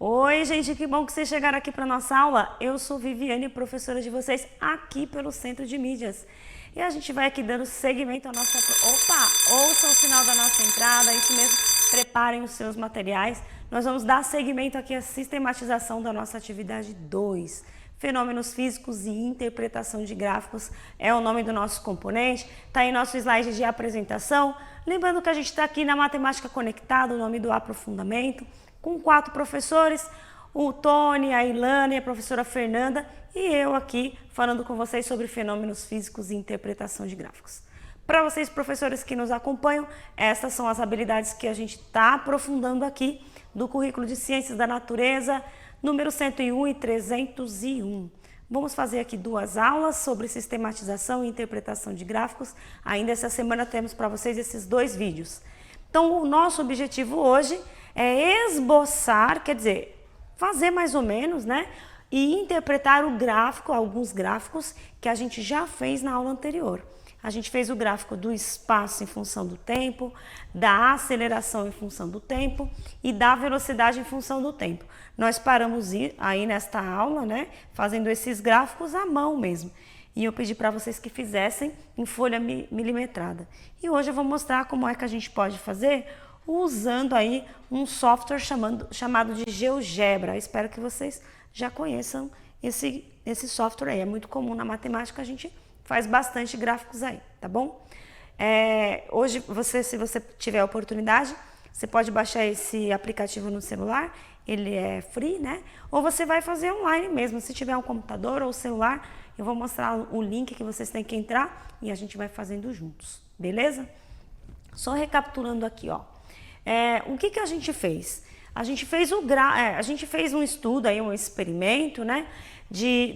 Oi, gente, que bom que vocês chegaram aqui para nossa aula. Eu sou Viviane, professora de vocês aqui pelo Centro de Mídias. E a gente vai aqui dando seguimento à nossa... Opa! Ouçam o sinal da nossa entrada, isso mesmo, preparem os seus materiais. Nós vamos dar seguimento aqui à sistematização da nossa atividade 2. Fenômenos físicos e interpretação de gráficos é o nome do nosso componente. Está aí nosso slide de apresentação. Lembrando que a gente está aqui na Matemática Conectada, o nome do aprofundamento, com 4 professores, o Tony, a Ilana e a professora Fernanda, e eu aqui falando com vocês sobre fenômenos físicos e interpretação de gráficos. Para vocês, professores que nos acompanham, essas são as habilidades que a gente está aprofundando aqui do currículo de Ciências da Natureza, número 101 e 301. Vamos fazer aqui 2 aulas sobre sistematização e interpretação de gráficos. Ainda essa semana temos para vocês esses 2 vídeos. Então, o nosso objetivo hoje é esboçar, quer dizer, fazer mais ou menos, né? E interpretar o gráfico, alguns gráficos que a gente já fez na aula anterior. A gente fez o gráfico do espaço em função do tempo, da aceleração em função do tempo e da velocidade em função do tempo. Nós paramos aí nesta aula, né, fazendo esses gráficos à mão mesmo. E eu pedi para vocês que fizessem em folha milimetrada. E hoje eu vou mostrar como é que a gente pode fazer usando aí um software chamado de GeoGebra. Espero que vocês já conheçam esse software aí. É muito comum na matemática, a gente faz bastante gráficos aí, tá bom? Hoje, se você tiver a oportunidade, você pode baixar esse aplicativo no celular, ele é free, né? Ou você vai fazer online mesmo, se tiver um computador ou celular, eu vou mostrar o link que vocês têm que entrar e a gente vai fazendo juntos, beleza? Só recapitulando aqui, ó. O que a gente fez? A gente fez um estudo, aí, um experimento, né,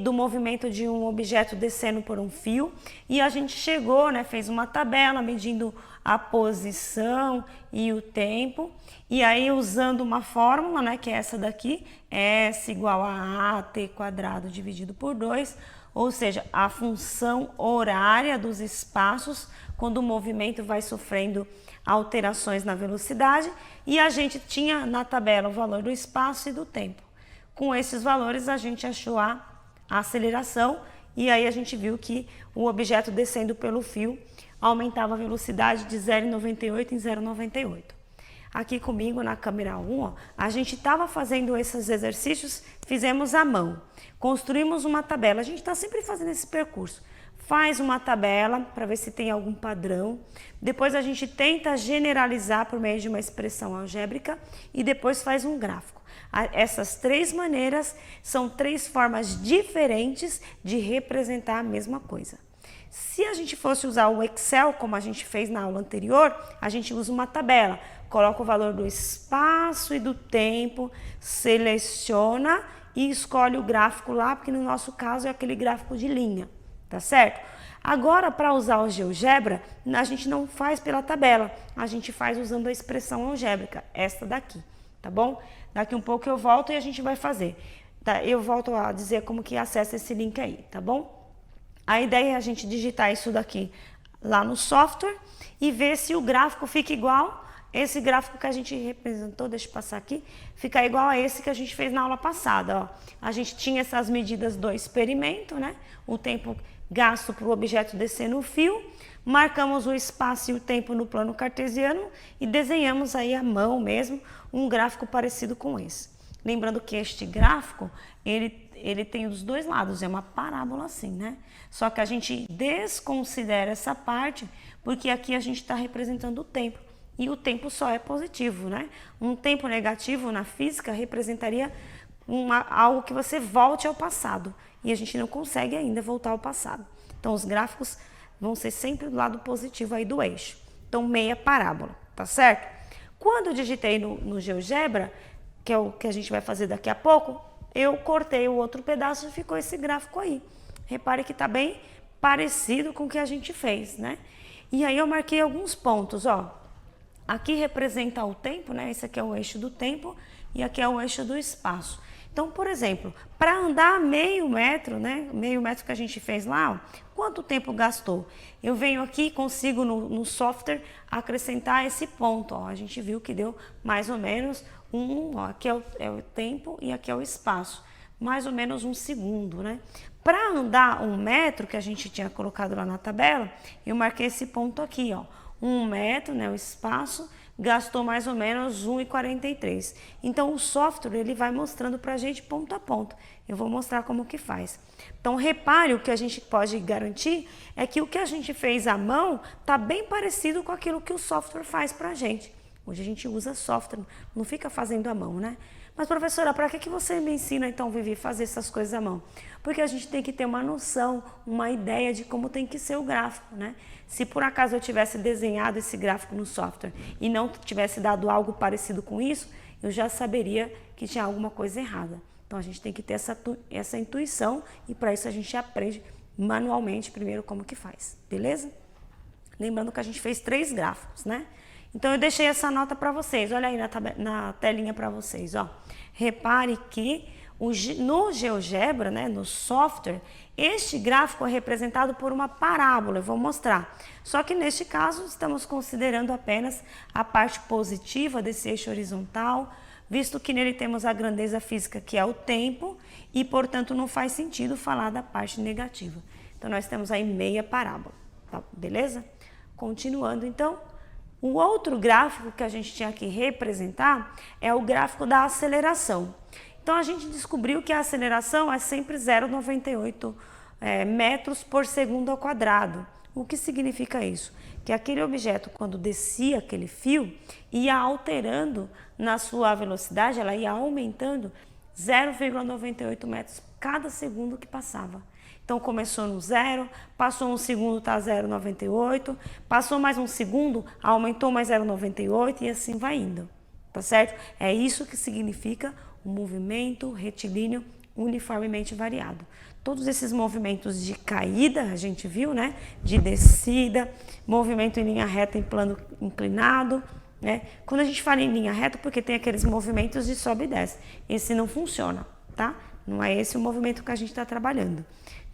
do movimento de um objeto descendo por um fio e a gente chegou, né, fez uma tabela medindo a posição e o tempo e aí usando uma fórmula, né, que é essa daqui, S igual a AT quadrado dividido por 2, ou seja, a função horária dos espaços quando o movimento vai sofrendo alterações na velocidade e a gente tinha na tabela o valor do espaço e do tempo. Com esses valores a gente achou a aceleração e aí a gente viu que o objeto descendo pelo fio aumentava a velocidade de 0,98 em 0,98. Aqui comigo na câmera 1, ó, a gente estava fazendo esses exercícios, fizemos à mão, construímos uma tabela, a gente está sempre fazendo esse percurso. Faz uma tabela para ver se tem algum padrão, depois a gente tenta generalizar por meio de uma expressão algébrica e depois faz um gráfico. Essas 3 maneiras são 3 formas diferentes de representar a mesma coisa. Se a gente fosse usar o Excel, como a gente fez na aula anterior, a gente usa uma tabela, coloca o valor do espaço e do tempo, seleciona e escolhe o gráfico lá, porque no nosso caso é aquele gráfico de linha. Tá certo? Agora, para usar o GeoGebra, a gente não faz pela tabela, a gente faz usando a expressão algébrica, esta daqui, tá bom? Daqui um pouco eu volto e a gente vai fazer. Tá? Eu volto a dizer como que acessa esse link aí, tá bom? A ideia é a gente digitar isso daqui lá no software e ver se o gráfico fica igual. Esse gráfico que a gente representou, deixa eu passar aqui, fica igual a esse que a gente fez na aula passada, ó. A gente tinha essas medidas do experimento, né? O tempo gasto para o objeto descer no fio, marcamos o espaço e o tempo no plano cartesiano e desenhamos aí à mão mesmo um gráfico parecido com esse. Lembrando que este gráfico, ele tem os 2 lados, é uma parábola assim, né? Só que a gente desconsidera essa parte porque aqui a gente está representando o tempo. E o tempo só é positivo, né? Um tempo negativo na física representaria algo que você volte ao passado. E a gente não consegue ainda voltar ao passado. Então, os gráficos vão ser sempre do lado positivo aí do eixo. Então, meia parábola, tá certo? Quando eu digitei no GeoGebra, que é o que a gente vai fazer daqui a pouco, eu cortei o outro pedaço e ficou esse gráfico aí. Repare que tá bem parecido com o que a gente fez, né? E aí eu marquei alguns pontos, ó. Aqui representa o tempo, né? Esse aqui é o eixo do tempo e aqui é o eixo do espaço. Então, por exemplo, para andar meio metro, né? Meio metro que a gente fez lá, ó, quanto tempo gastou? Eu venho aqui e consigo no software acrescentar esse ponto, ó. A gente viu que deu mais ou menos ó, aqui é o tempo e aqui é o espaço. Mais ou menos 1 segundo, né? Para andar 1 metro, que a gente tinha colocado lá na tabela, eu marquei esse ponto aqui, ó. 1 metro, né, o espaço, gastou mais ou menos 1,43. Então, o software ele vai mostrando para a gente ponto a ponto. Eu vou mostrar como que faz. Então, repare, o que a gente pode garantir é que o que a gente fez à mão está bem parecido com aquilo que o software faz para a gente. Hoje a gente usa software, não fica fazendo à mão, né? Mas, professora, para que você me ensina, então, Vivi, a fazer essas coisas à mão? Porque a gente tem que ter uma noção, uma ideia de como tem que ser o gráfico, né? Se por acaso eu tivesse desenhado esse gráfico no software e não tivesse dado algo parecido com isso, eu já saberia que tinha alguma coisa errada. Então, a gente tem que ter essa intuição e, para isso, a gente aprende manualmente primeiro como que faz, beleza? Lembrando que a gente fez 3 gráficos, né? Então, eu deixei essa nota para vocês. Olha aí na telinha para vocês, ó. Repare que no GeoGebra, né, no software, este gráfico é representado por uma parábola. Eu vou mostrar. Só que, neste caso, estamos considerando apenas a parte positiva desse eixo horizontal, visto que nele temos a grandeza física, que é o tempo, e, portanto, não faz sentido falar da parte negativa. Então, nós temos aí meia parábola, tá? Beleza? Continuando, então. O outro gráfico que a gente tinha que representar é o gráfico da aceleração. Então, a gente descobriu que a aceleração é sempre 0,98 metros por segundo ao quadrado. O que significa isso? Que aquele objeto, quando descia aquele fio, ia alterando na sua velocidade, ela ia aumentando 0,98 metros cada segundo que passava. Então, começou no 0, passou 1 segundo, está 0,98, passou mais 1 segundo, aumentou mais 0,98 e assim vai indo, tá certo? É isso que significa o movimento retilíneo uniformemente variado. Todos esses movimentos de caída, a gente viu, né? De descida, movimento em linha reta em plano inclinado, né? Quando a gente fala em linha reta, porque tem aqueles movimentos de sobe e desce. Esse não funciona, tá? Não é esse o movimento que a gente está trabalhando.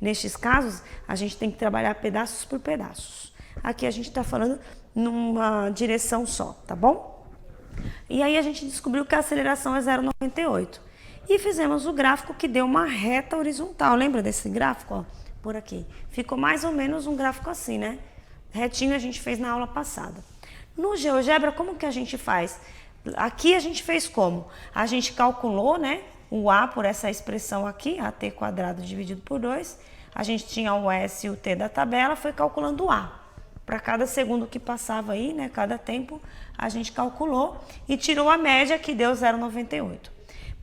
Nestes casos, a gente tem que trabalhar pedaços por pedaços. Aqui a gente está falando numa direção só, tá bom? E aí a gente descobriu que a aceleração é 0,98. E fizemos o gráfico que deu uma reta horizontal. Lembra desse gráfico? Ó, por aqui. Ficou mais ou menos um gráfico assim, né? Retinho a gente fez na aula passada. No GeoGebra, como que a gente faz? Aqui a gente fez como? A gente calculou, né? O A por essa expressão aqui, AT quadrado dividido por 2. A gente tinha o S e o T da tabela, foi calculando o A. Para cada segundo que passava aí, né, cada tempo, a gente calculou e tirou a média que deu 0,98.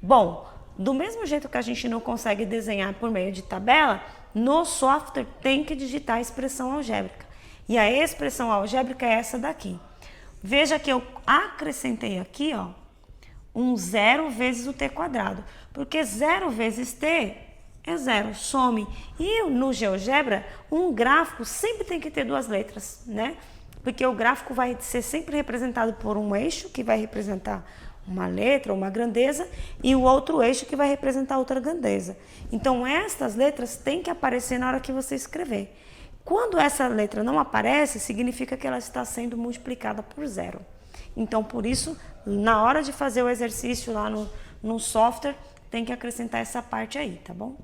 Bom, do mesmo jeito que a gente não consegue desenhar por meio de tabela, no software tem que digitar a expressão algébrica. E a expressão algébrica é essa daqui. Veja que eu acrescentei aqui, ó, um 0 vezes o t quadrado, porque 0 vezes t é 0, some. E no GeoGebra, um gráfico sempre tem que ter 2 letras, né? Porque o gráfico vai ser sempre representado por um eixo, que vai representar uma letra, uma grandeza, e o outro eixo que vai representar outra grandeza. Então, estas letras têm que aparecer na hora que você escrever. Quando essa letra não aparece, significa que ela está sendo multiplicada por 0. Então, por isso, na hora de fazer o exercício lá no software, tem que acrescentar essa parte aí, tá bom?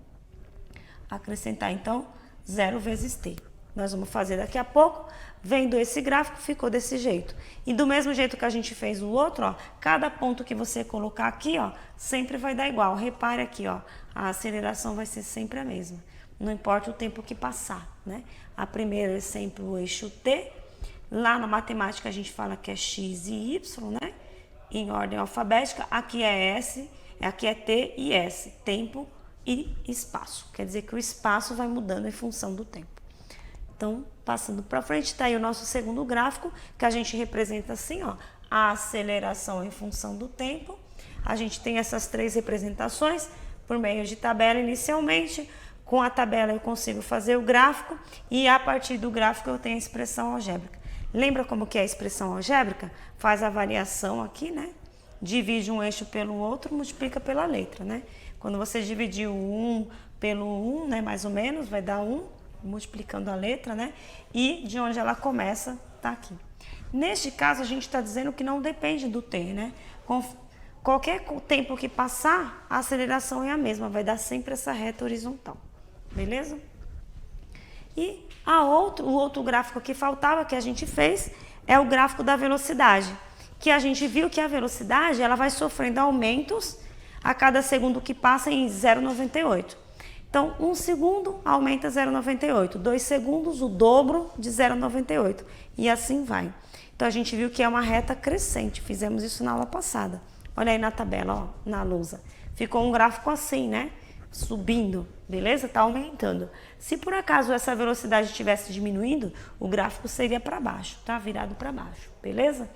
Acrescentar, então, 0 vezes t. Nós vamos fazer daqui a pouco. Vendo esse gráfico, ficou desse jeito. E do mesmo jeito que a gente fez o outro, ó, cada ponto que você colocar aqui, ó, sempre vai dar igual. Repare aqui, ó, a aceleração vai ser sempre a mesma. Não importa o tempo que passar, né? A primeira é sempre o eixo t. Lá na matemática a gente fala que é x e y, né? Em ordem alfabética. Aqui é s, aqui é t e s, tempo e espaço. Quer dizer que o espaço vai mudando em função do tempo. Então, passando para frente, está aí o nosso segundo gráfico, que a gente representa assim, ó, a aceleração em função do tempo. A gente tem essas 3 representações por meio de tabela inicialmente. Com a tabela eu consigo fazer o gráfico e a partir do gráfico eu tenho a expressão algébrica. Lembra como que é a expressão algébrica? Faz a variação aqui, né? Divide um eixo pelo outro, multiplica pela letra, né? Quando você dividir o 1 pelo 1, né, mais ou menos, vai dar 1, multiplicando a letra, né? E de onde ela começa, tá aqui. Neste caso, a gente está dizendo que não depende do t, né? Qualquer tempo que passar, a aceleração é a mesma, vai dar sempre essa reta horizontal, beleza? E o outro gráfico que faltava, que a gente fez, é o gráfico da velocidade, que a gente viu que a velocidade ela vai sofrendo aumentos a cada segundo que passa em 0,98. Então, 1 segundo aumenta 0,98, 2 segundos o dobro de 0,98 e assim vai. Então, a gente viu que é uma reta crescente, fizemos isso na aula passada. Olha aí na tabela, ó, na lousa. Ficou um gráfico assim, né? Subindo, beleza? Tá aumentando. Se por acaso essa velocidade estivesse diminuindo, o gráfico seria para baixo, tá? Virado para baixo, beleza?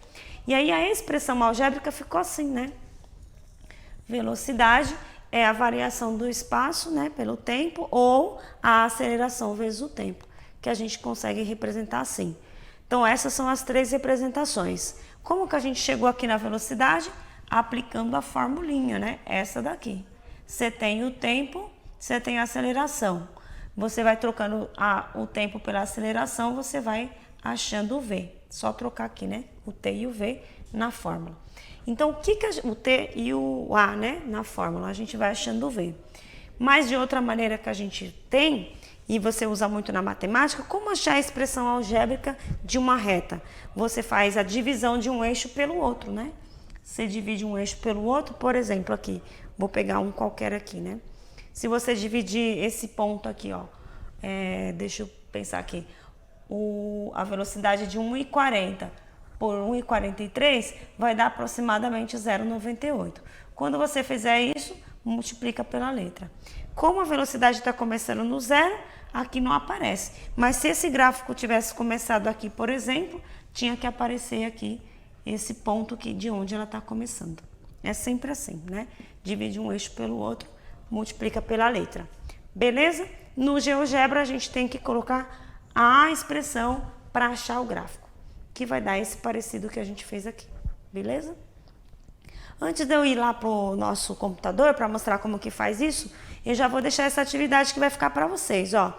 E aí a expressão algébrica ficou assim, né? Velocidade é a variação do espaço, né, pelo tempo, ou a aceleração vezes o tempo, que a gente consegue representar assim. Então, essas são as três representações. Como que a gente chegou aqui na velocidade? Aplicando a formulinha, né? Essa daqui. Você tem o tempo, você tem a aceleração. Você vai trocando o tempo pela aceleração, você vai achando o V. Só trocar aqui, né? O T e o V na fórmula. Então, o T e o A, né? Na fórmula, a gente vai achando o V. Mas de outra maneira que a gente tem, e você usa muito na matemática, como achar a expressão algébrica de uma reta? Você faz a divisão de um eixo pelo outro, né? Você divide um eixo pelo outro, por exemplo, aqui. Vou pegar um qualquer aqui, né? Se você dividir esse ponto aqui, ó. Deixa eu pensar aqui. A velocidade de 1,40 por 1,43 vai dar aproximadamente 0,98. Quando você fizer isso, multiplica pela letra. Como a velocidade está começando no zero, aqui não aparece. Mas se esse gráfico tivesse começado aqui, por exemplo, tinha que aparecer aqui esse ponto aqui de onde ela está começando. É sempre assim, né? Divide um eixo pelo outro, multiplica pela letra. Beleza? No GeoGebra a gente tem que colocar a expressão para achar o gráfico, que vai dar esse parecido que a gente fez aqui. Beleza? Antes de eu ir lá para o nosso computador para mostrar como que faz isso, eu já vou deixar essa atividade que vai ficar para vocês, ó.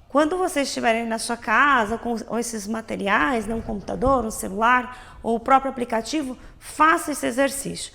Quando vocês estiverem na sua casa com esses materiais, né, um computador, um celular ou o próprio aplicativo, faça esse exercício.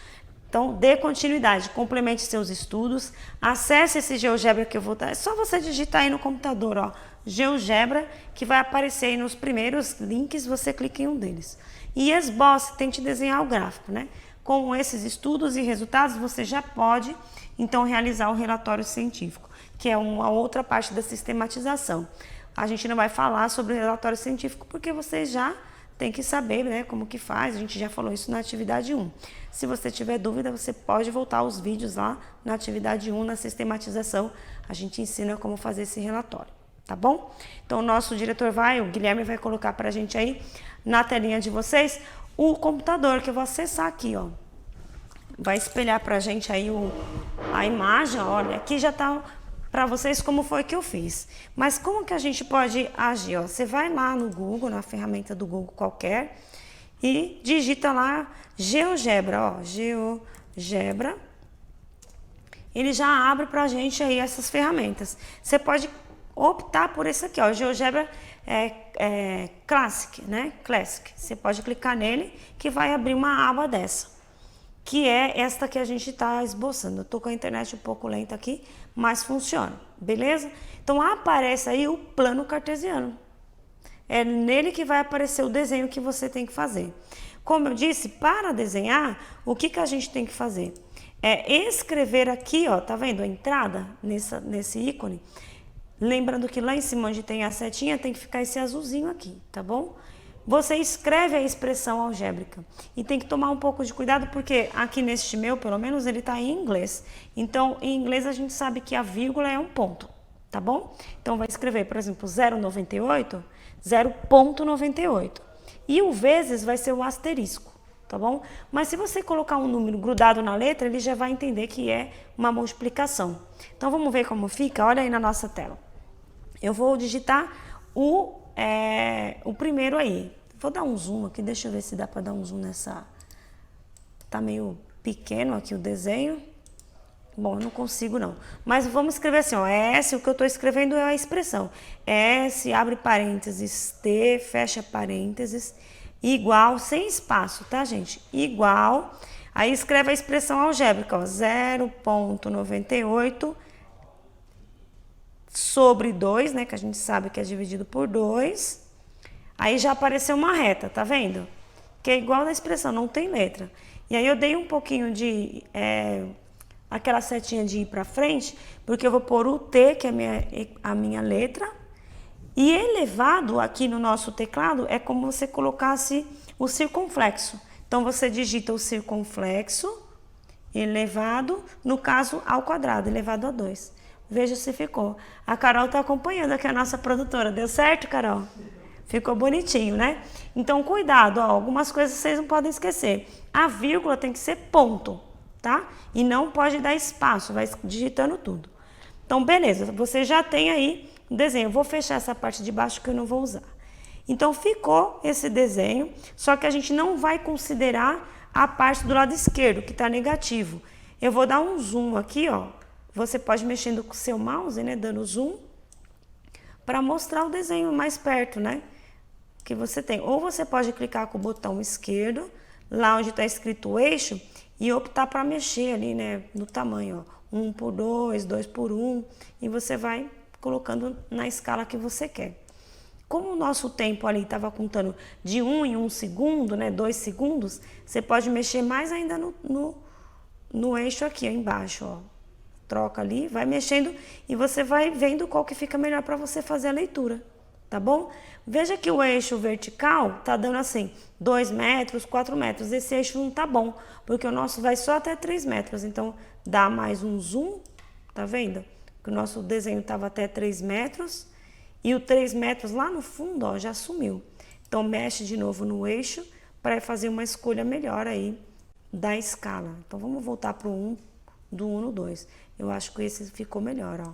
Então, dê continuidade, complemente seus estudos, acesse esse GeoGebra que eu vou dar. É só você digitar aí no computador, ó, GeoGebra, que vai aparecer aí nos primeiros links, você clica em um deles. E esboce, tente desenhar o gráfico, né? Com esses estudos e resultados, você já pode, então, realizar o relatório científico, que é uma outra parte da sistematização. A gente não vai falar sobre o relatório científico porque vocês já têm que saber, né, como que faz. A gente já falou isso na atividade 1. Se você tiver dúvida, você pode voltar aos vídeos lá na atividade 1, na sistematização. A gente ensina como fazer esse relatório, tá bom? Então, o nosso diretor o Guilherme vai colocar pra gente aí na telinha de vocês o computador que eu vou acessar aqui, ó. Vai espelhar pra gente aí a imagem, olha, aqui já tá para vocês como foi que eu fiz. Mas como que a gente pode agir? Ó, você vai lá no Google, na ferramenta do Google qualquer, e digita lá GeoGebra, ó, GeoGebra. Ele já abre pra gente aí essas ferramentas. Você pode optar por esse aqui, ó, GeoGebra Classic, né? Classic. Você pode clicar nele que vai abrir uma aba dessa, que é esta que a gente está esboçando. Eu tô com a internet um pouco lenta aqui, mas funciona, beleza? Então aparece aí o plano cartesiano. É nele que vai aparecer o desenho que você tem que fazer. Como eu disse, para desenhar, o que a gente tem que fazer? É escrever aqui, ó, tá vendo a entrada nesse ícone? Lembrando que lá em cima onde tem a setinha tem que ficar esse azulzinho aqui, tá bom? Você escreve a expressão algébrica e tem que tomar um pouco de cuidado porque aqui neste meu, pelo menos, ele está em inglês. Então, em inglês a gente sabe que a vírgula é um ponto, tá bom? Então, vai escrever, por exemplo, 0,98, 0,98. E o vezes vai ser o asterisco, tá bom? Mas se você colocar um número grudado na letra, ele já vai entender que é uma multiplicação. Então, vamos ver como fica? Olha aí na nossa tela. Eu vou digitar o primeiro aí, Vou dar um zoom aqui, deixa eu ver se dá para dar um zoom nessa... Tá meio pequeno aqui o desenho. Bom, eu não consigo não. Mas vamos escrever assim, ó. S, o que eu estou escrevendo é a expressão. S, abre parênteses, T, fecha parênteses, igual, sem espaço, tá, gente? Igual. Aí escreve a expressão algébrica, ó. 0,98 sobre 2, né? Que a gente sabe que é dividido por 2. Aí já apareceu uma reta, tá vendo? Que é igual na expressão, não tem letra. E aí eu dei um pouquinho de... aquela setinha de ir para frente, porque eu vou pôr o T, que é a minha letra, e elevado aqui no nosso teclado é como você colocasse o circunflexo. Então, você digita o circunflexo, elevado, no caso, ao quadrado, elevado a 2. Veja se ficou. A Carol está acompanhando aqui, a nossa produtora. Deu certo, Carol? Ficou bonitinho, né? Então, cuidado, ó, algumas coisas vocês não podem esquecer. A vírgula tem que ser ponto, tá? E não pode dar espaço, vai digitando tudo. Então, beleza, você já tem aí o desenho. Eu vou fechar essa parte de baixo que eu não vou usar. Então, ficou esse desenho, só que a gente não vai considerar a parte do lado esquerdo, que está negativo. Eu vou dar um zoom aqui, ó. Você pode mexendo com o seu mouse, né, dando zoom, para mostrar o desenho mais perto, né, que você tem. Ou você pode clicar com o botão esquerdo, lá onde está escrito eixo, e optar para mexer ali, né, no tamanho, ó, 1 por 2, 2 por 1, e você vai colocando na escala que você quer. Como o nosso tempo ali estava contando de 1 em 1 segundo, né, 2 segundos, você pode mexer mais ainda no eixo aqui, ó, embaixo, ó. Troca ali, vai mexendo e você vai vendo qual que fica melhor para você fazer a leitura, tá bom? Veja que o eixo vertical tá dando assim, 2 metros, 4 metros. Esse eixo não tá bom, porque o nosso vai só até 3 metros. Então, dá mais um zoom, tá vendo? Que o nosso desenho tava até 3 metros e o 3 metros lá no fundo, ó, já sumiu. Então, mexe de novo no eixo para fazer uma escolha melhor aí da escala. Então, vamos voltar pro 1, do 1 no 2. Eu acho que esse ficou melhor, ó.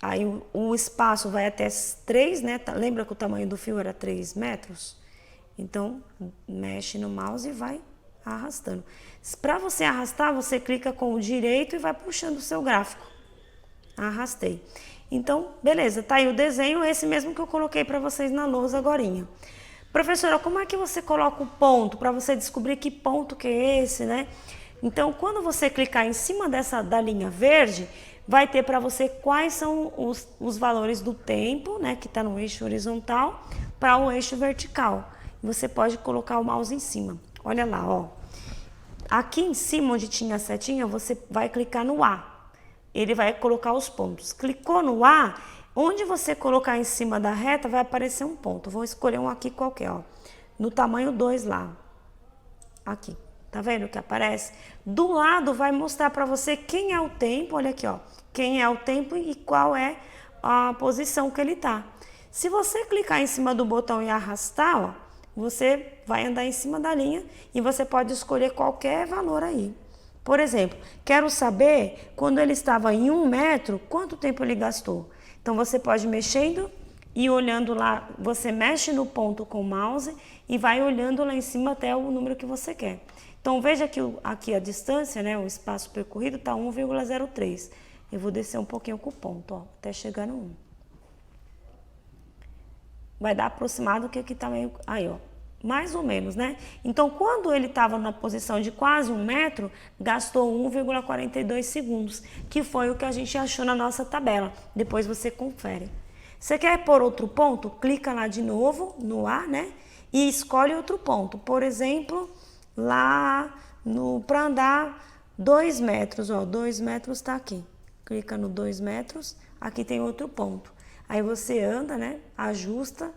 Aí o espaço vai até 3, né? Lembra que o tamanho do fio era 3 metros? Então, mexe no mouse e vai arrastando. Para você arrastar, você clica com o direito e vai puxando o seu gráfico. Arrastei. Então, beleza, tá aí o desenho, esse mesmo que eu coloquei para vocês na lousa agorinha. Professora, como é que você coloca o ponto para você descobrir que ponto que é esse, né? Então, quando você clicar em cima da linha verde, vai ter para você quais são os valores do tempo, né, que está no eixo horizontal, para o eixo vertical. Você pode colocar o mouse em cima. Olha lá, ó. Aqui em cima, onde tinha a setinha, você vai clicar no A. Ele vai colocar os pontos. Clicou no A, onde você colocar em cima da reta, vai aparecer um ponto. Vou escolher um aqui qualquer, ó. No tamanho 2 lá. Aqui. Tá vendo o que aparece? Do lado vai mostrar para você quem é o tempo, olha aqui, ó. Quem é o tempo e qual é a posição que ele tá. Se você clicar em cima do botão e arrastar, ó, você vai andar em cima da linha e você pode escolher qualquer valor aí. Por exemplo, quero saber quando ele estava em 1 metro, quanto tempo ele gastou. Então você pode ir mexendo e olhando lá, você mexe no ponto com o mouse e vai olhando lá em cima até o número que você quer. Então, veja que aqui a distância, né, o espaço percorrido está 1,03. Eu vou descer um pouquinho com o ponto, ó, até chegar no 1. Vai dar aproximado que aqui está meio... Aí, ó, mais ou menos, né? Então, quando ele estava na posição de quase 1 metro, gastou 1,42 segundos, que foi o que a gente achou na nossa tabela. Depois você confere. Você quer pôr outro ponto? Clica lá de novo, no A, né? E escolhe outro ponto. Por exemplo... lá para andar 2 metros, ó, 2 metros tá aqui. Clica no 2 metros, aqui tem outro ponto. Aí você anda, né, ajusta,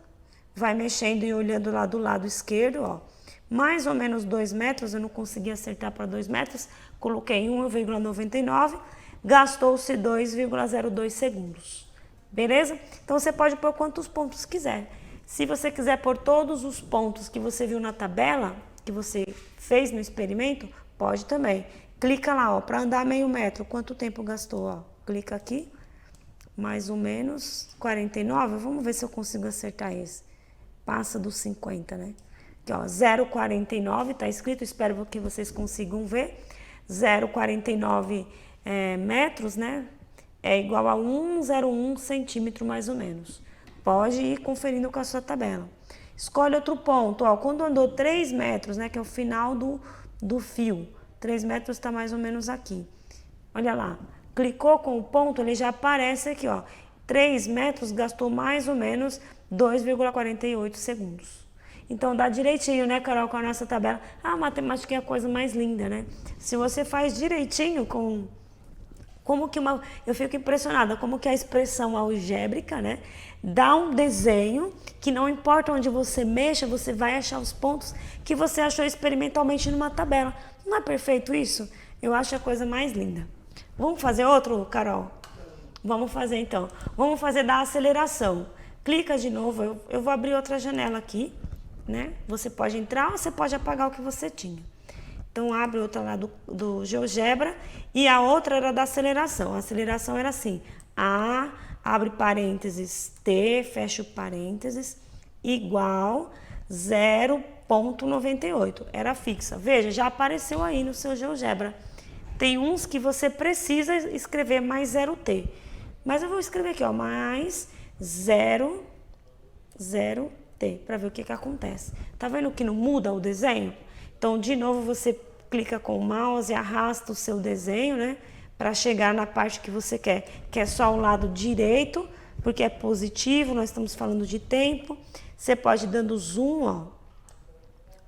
vai mexendo e olhando lá do lado esquerdo, ó. Mais ou menos 2 metros, eu não consegui acertar para 2 metros, coloquei 1,99, gastou-se 2,02 segundos. Beleza? Então você pode pôr quantos pontos quiser. Se você quiser pôr todos os pontos que você viu na tabela, que você fez no experimento, pode também. Clica lá, ó, para andar meio metro, quanto tempo gastou, ó. Clica aqui, mais ou menos 49, vamos ver se eu consigo acertar esse. passa dos 50, né? Aqui, ó, 0,49 tá escrito, espero que vocês consigam ver. 0,49 metros, né? É igual a 1,01 centímetro mais ou menos. Pode ir conferindo com a sua tabela. Escolhe outro ponto, ó, quando andou 3 metros, né, que é o final do fio, 3 metros está mais ou menos aqui. Olha lá, clicou com o ponto, ele já aparece aqui, ó, 3 metros gastou mais ou menos 2,48 segundos. Então dá direitinho, né, Carol, com a nossa tabela. A matemática é a coisa mais linda, né? Se você faz direitinho com... eu fico impressionada, como que a expressão algébrica, né, dá um desenho que não importa onde você mexa, você vai achar os pontos que você achou experimentalmente numa tabela. Não é perfeito isso? Eu acho a coisa mais linda. Vamos fazer outro, Carol? Vamos fazer então. Vamos fazer da aceleração. Clica de novo, eu vou abrir outra janela aqui, né? Você pode entrar ou você pode apagar o que você tinha. Então, abre outra lá do GeoGebra e a outra era da aceleração. A aceleração era assim, A, abre parênteses, T, fecha o parênteses, igual 0,98. Era fixa. Veja, já apareceu aí no seu GeoGebra. Tem uns que você precisa escrever mais 0T. Mas eu vou escrever aqui, ó, mais 0T, para ver o que acontece. Tá vendo que não muda o desenho? Então, de novo, você clica com o mouse e arrasta o seu desenho, né? Para chegar na parte que você quer, que é só o lado direito, porque é positivo, nós estamos falando de tempo. Você pode ir dando zoom, ó,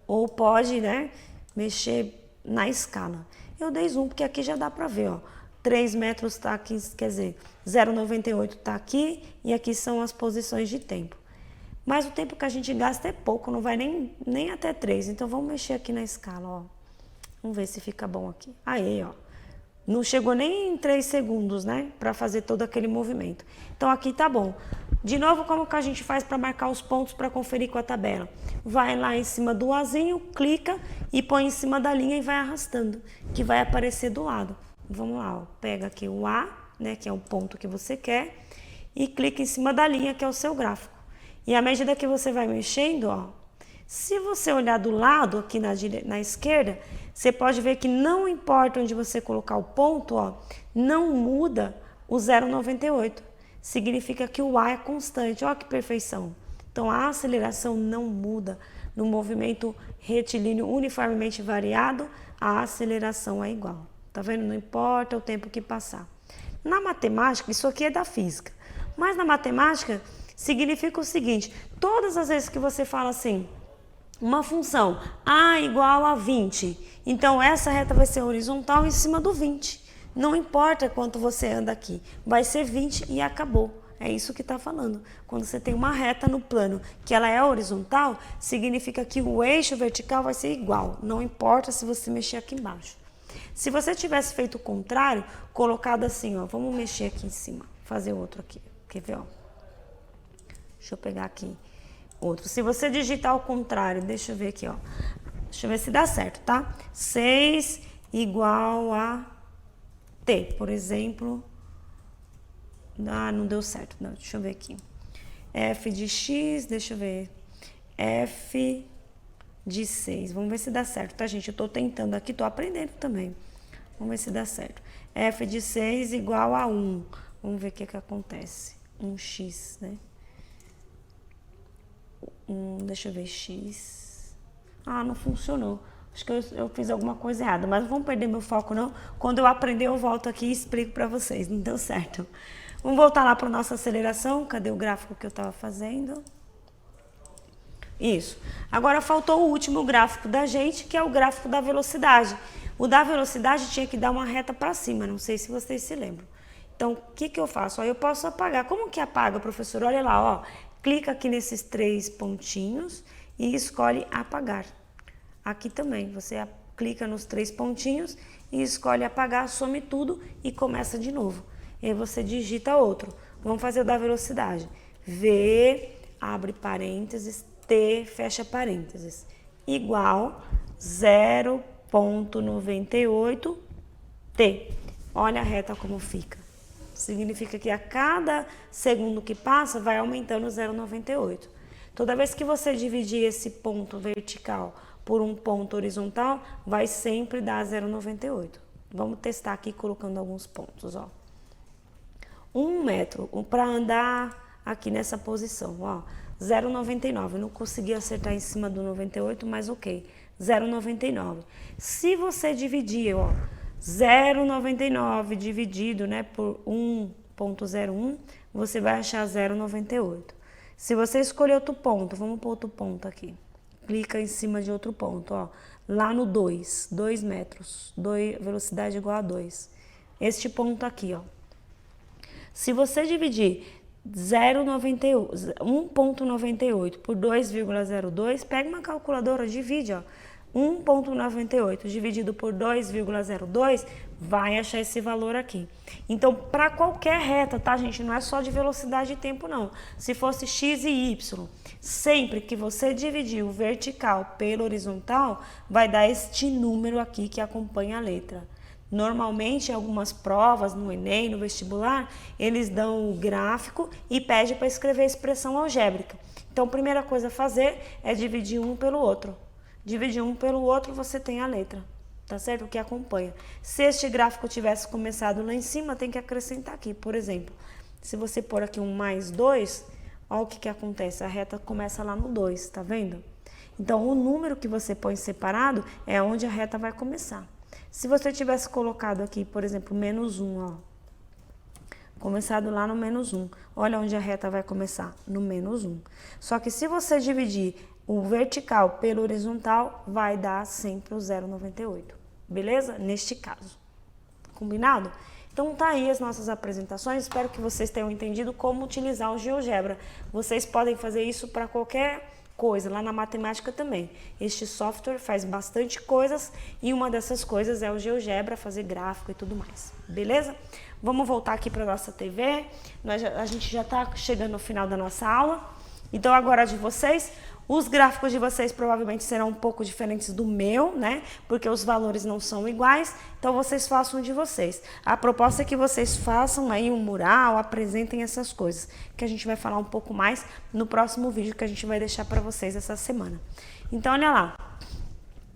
ou pode, né, mexer na escala. Eu dei zoom porque aqui já dá para ver, ó. 3 metros tá aqui, quer dizer, 0,98 tá aqui e aqui são as posições de tempo. Mas o tempo que a gente gasta é pouco, não vai nem até 3. Então, vamos mexer aqui na escala, ó. Vamos ver se fica bom aqui. Aí, ó. Não chegou nem em 3 segundos, né? Para fazer todo aquele movimento. Então, aqui tá bom. De novo, como que a gente faz para marcar os pontos para conferir com a tabela? Vai lá em cima do Azinho, clica e põe em cima da linha e vai arrastando, que vai aparecer do lado. Vamos lá, ó. Pega aqui o A, né? Que é o ponto que você quer. E clica em cima da linha, que é o seu gráfico. E à medida que você vai mexendo, ó, se você olhar do lado, aqui na esquerda, você pode ver que não importa onde você colocar o ponto, ó, não muda o 0,98. Significa que o A é constante. Ó que perfeição. Então, a aceleração não muda. No movimento retilíneo uniformemente variado, a aceleração é igual. Tá vendo? Não importa o tempo que passar. Na matemática, isso aqui é da física. Mas na matemática... significa o seguinte, todas as vezes que você fala assim, uma função A igual a 20, então essa reta vai ser horizontal em cima do 20. Não importa quanto você anda aqui, vai ser 20 e acabou. É isso que está falando. Quando você tem uma reta no plano que ela é horizontal, significa que o eixo vertical vai ser igual, não importa se você mexer aqui embaixo. Se você tivesse feito o contrário, colocado assim, ó, vamos mexer aqui em cima, fazer outro aqui, quer ver, ó? Deixa eu pegar aqui outro. Se você digitar ao contrário, deixa eu ver aqui, ó. Deixa eu ver se dá certo, tá? 6 igual a T, por exemplo. Ah, não deu certo. Não, deixa eu ver aqui. F de X, deixa eu ver. F de 6. Vamos ver se dá certo, tá, gente? Eu tô tentando aqui, tô aprendendo também. Vamos ver se dá certo. F de 6 igual a 1. Vamos ver o que acontece. 1x, né? Deixa eu ver, X. Ah, não funcionou. Acho que eu fiz alguma coisa errada, mas não vamos perder meu foco, não. Quando eu aprender, eu volto aqui e explico para vocês. Não deu certo. Vamos voltar lá para nossa aceleração. Cadê o gráfico que eu estava fazendo? Isso. Agora faltou o último gráfico da gente, que é o gráfico da velocidade. O da velocidade tinha que dar uma reta para cima, não sei se vocês se lembram. Então, o que eu faço? Ó, eu posso apagar. Como que apaga, professor? Olha lá, ó. Clica aqui nesses 3 pontinhos e escolhe apagar. Aqui também, você clica nos 3 pontinhos e escolhe apagar, some tudo e começa de novo. E aí você digita outro. Vamos fazer o da velocidade. V, abre parênteses, T, fecha parênteses. Igual 0,98 T. Olha a reta como fica. Significa que a cada segundo que passa vai aumentando 0,98. Toda vez que você dividir esse ponto vertical por um ponto horizontal, vai sempre dar 0,98. Vamos testar aqui colocando alguns pontos, ó. 1 metro para andar aqui nessa posição, ó. 0,99. Não consegui acertar em cima do 98, mas ok. 0,99. Se você dividir, ó, 0,99 dividido, né, por 1,01, você vai achar 0,98. Se você escolher outro ponto, vamos para outro ponto aqui. Clica em cima de outro ponto, ó. Lá no 2 metros. Velocidade igual a 2. Este ponto aqui, ó. Se você dividir 1,98 por 2,02, pega uma calculadora, divide, ó. 1,98 dividido por 2,02, vai achar esse valor aqui. Então, para qualquer reta, tá, gente? Não é só de velocidade e tempo, não. Se fosse x e y, sempre que você dividir o vertical pelo horizontal, vai dar este número aqui que acompanha a letra. Normalmente, em algumas provas, no Enem, no vestibular, eles dão o gráfico e pedem para escrever a expressão algébrica. Então, a primeira coisa a fazer é dividir um pelo outro. Dividir um pelo outro, você tem a letra, tá certo? O que acompanha. Se este gráfico tivesse começado lá em cima, tem que acrescentar aqui. Por exemplo, se você pôr aqui um mais 2, olha o que acontece. A reta começa lá no 2, tá vendo? Então, o número que você põe separado é onde a reta vai começar. Se você tivesse colocado aqui, por exemplo, menos 1, ó. Começado lá no menos 1. Olha onde a reta vai começar, no menos 1. Só que se você dividir o vertical pelo horizontal, vai dar sempre o 0,98. Beleza? Neste caso. Combinado? Então tá aí as nossas apresentações. Espero que vocês tenham entendido como utilizar o GeoGebra. Vocês podem fazer isso para qualquer coisa, lá na matemática também. Este software faz bastante coisas e uma dessas coisas é o GeoGebra, fazer gráfico e tudo mais. Beleza? Vamos voltar aqui para nossa TV. A gente já está chegando no final da nossa aula. Então agora de vocês, os gráficos de vocês provavelmente serão um pouco diferentes do meu, né? Porque os valores não são iguais, então vocês façam de vocês. A proposta é que vocês façam aí um mural, apresentem essas coisas, que a gente vai falar um pouco mais no próximo vídeo que a gente vai deixar para vocês essa semana. Então, olha lá.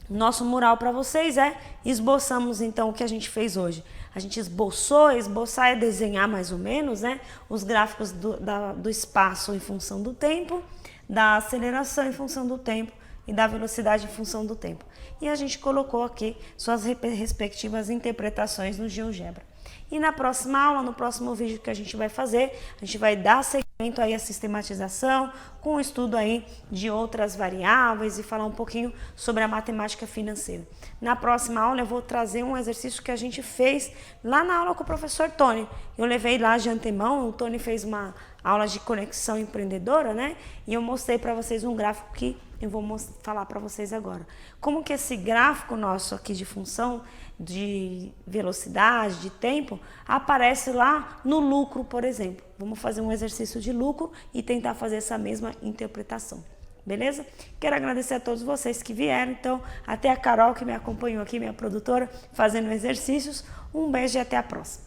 Nosso mural para vocês esboçamos então o que a gente fez hoje. A gente esboçar é desenhar mais ou menos, né? Os gráficos do espaço em função do tempo, da aceleração em função do tempo e da velocidade em função do tempo. E a gente colocou aqui suas respectivas interpretações no GeoGebra. E na próxima aula, no próximo vídeo que a gente vai fazer, a gente vai dar seguimento aí à sistematização, com o estudo aí de outras variáveis e falar um pouquinho sobre a matemática financeira. Na próxima aula eu vou trazer um exercício que a gente fez lá na aula com o professor Tony. Eu levei lá de antemão, o Tony fez uma aula de conexão empreendedora, né? E eu mostrei para vocês um gráfico que eu vou falar para vocês agora. Como que esse gráfico nosso aqui de função de velocidade, de tempo, aparece lá no lucro, por exemplo. Vamos fazer um exercício de lucro e tentar fazer essa mesma interpretação. Beleza? Quero agradecer a todos vocês que vieram. Então, até a Carol que me acompanhou aqui, minha produtora, fazendo exercícios. Um beijo e até a próxima.